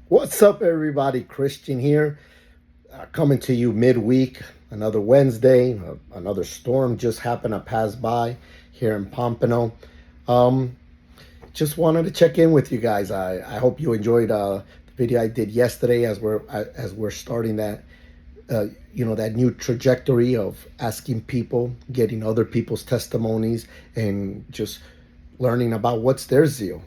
What's up, everybody? Christian here, coming to you midweek. Another Wednesday. Another storm just happened to pass by here in Pompano. Um, just wanted to check in with you guys. I hope you enjoyed the video I did yesterday as we're starting that that new trajectory of asking people, getting other people's testimonies, and just learning about what's their zeal,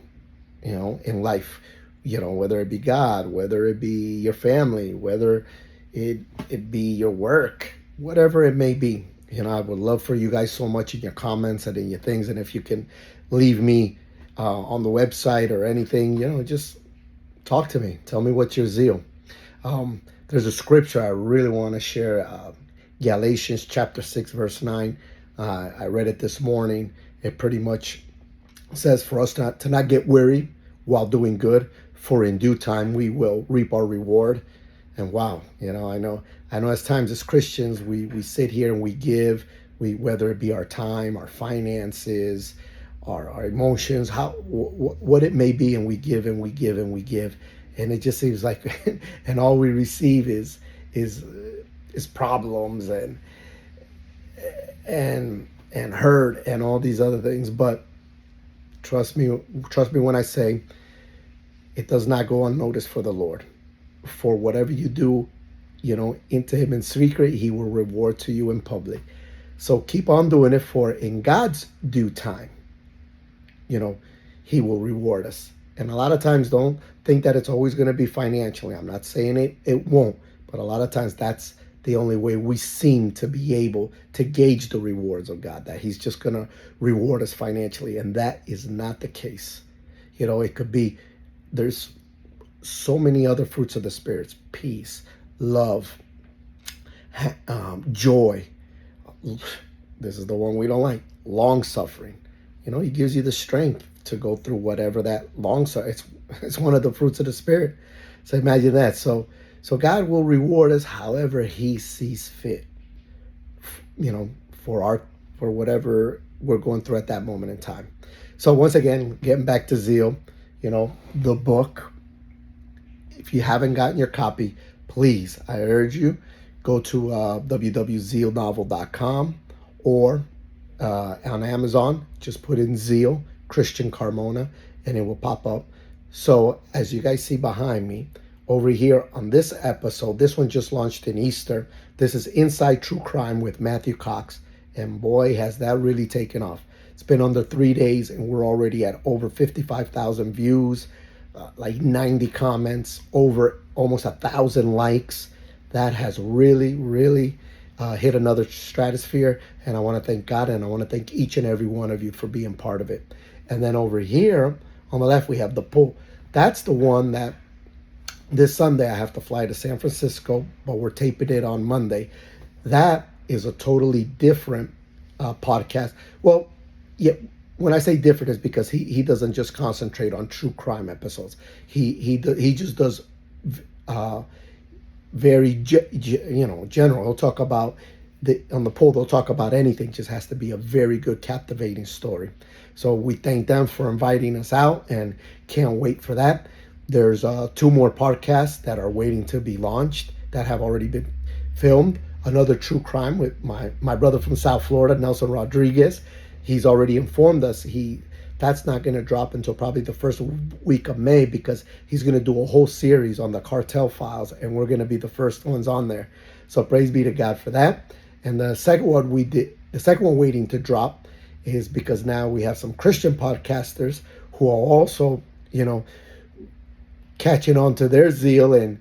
in life, whether it be God, whether it be your family, whether it be your work, whatever it may be. I would love for you guys so much in your comments and in your things. And if you can leave me on the website or anything, just talk to me. Tell me what's your zeal. There's a scripture I really want to share. Galatians chapter 6, verse 9. I read it this morning. It pretty much says for us to not get weary while doing good, for in due time we will reap our reward. And wow, I know as times as Christians, we sit here and we give, whether it be our time, our finances, our emotions, what it may be, and we give and we give and we give. And it just seems like, and all we receive is problems and hurt and all these other things. But trust me when I say it does not go unnoticed for the Lord. For whatever you do, into him in secret, he will reward to you in public. So keep on doing it, for in God's due time, he will reward us. And a lot of times don't think that it's always going to be financially. I'm not saying it won't, but a lot of times that's the only way we seem to be able to gauge the rewards of God, that he's just going to reward us financially. And that is not the case. It could be, there's so many other fruits of the spirits: peace, love, joy. This is the one we don't like: long suffering. He gives you the strength to go through whatever that long suffering. It's one of the fruits of the spirit. So imagine that. So God will reward us however he sees fit, for whatever we're going through at that moment in time. So once again, getting back to Zeal, the book. If you haven't gotten your copy, please, I urge you, go to www.zealnovel.com or on Amazon. Just put in Zeal, Christian Carmona, and it will pop up. So as you guys see behind me, over here on this episode, this one just launched in Easter. This is Inside True Crime with Matthew Cox. And boy, has that really taken off. It's been under 3 days and we're already at over 55,000 views, like 90 comments, over almost 1,000 likes. That has really, really hit another stratosphere. And I want to thank God, and I want to thank each and every one of you for being part of it. And then over here on the left, we have the poll. That's the one that this Sunday I have to fly to San Francisco, but we're taping it on Monday. That is a totally different podcast. Well, yeah, when I say different, is because he doesn't just concentrate on true crime episodes. He just does very general. He'll talk about on the poll. They'll talk about anything. Just has to be a very good, captivating story. So we thank them for inviting us out, and can't wait for that. There's 2 more podcasts that are waiting to be launched that have already been filmed. Another true crime with my brother from South Florida, Nelson Rodriguez. He's already informed us that's not going to drop until probably the first week of May, because he's going to do a whole series on the cartel files, and we're going to be the first ones on there. So praise be to God for that. And the second one waiting to drop is because now we have some Christian podcasters who are also, catching on to their zeal and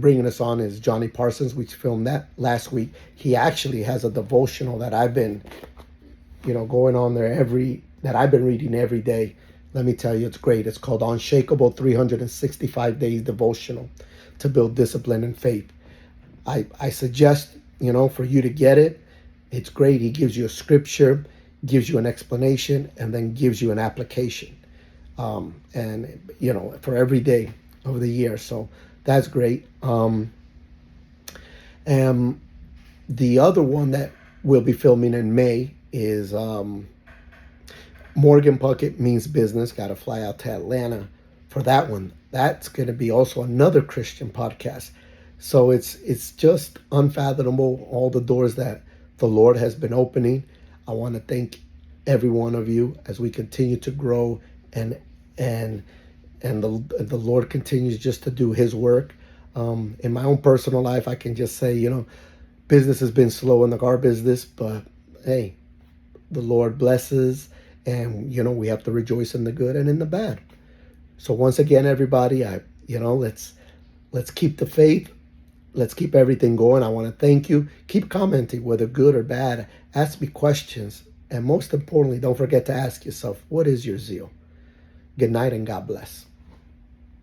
bringing us on, is Johnny Parsons. We filmed that last week. He actually has a devotional that I've been, going on there that I've been reading every day. Let me tell you, it's great. It's called Unshakable 365 Days Devotional to Build Discipline and Faith. I suggest, for you to get it. It's great. He gives you a scripture, gives you an explanation, and then gives you an application. And for every day of the year. So that's great. And the other one that we'll be filming in May is Morgan Puckett Means Business. Got to fly out to Atlanta for that one. That's going to be also another Christian podcast. So it's just unfathomable all the doors that the Lord has been opening. I want to thank every one of you as we continue to grow and and the Lord continues just to do His work. In my own personal life, I can just say, business has been slow in the car business, but hey, the Lord blesses, and we have to rejoice in the good and in the bad. So once again, everybody, let's keep the faith. Let's keep everything going. I want to thank you. Keep commenting, whether good or bad. Ask me questions. And most importantly, don't forget to ask yourself, what is your zeal? Good night and God bless.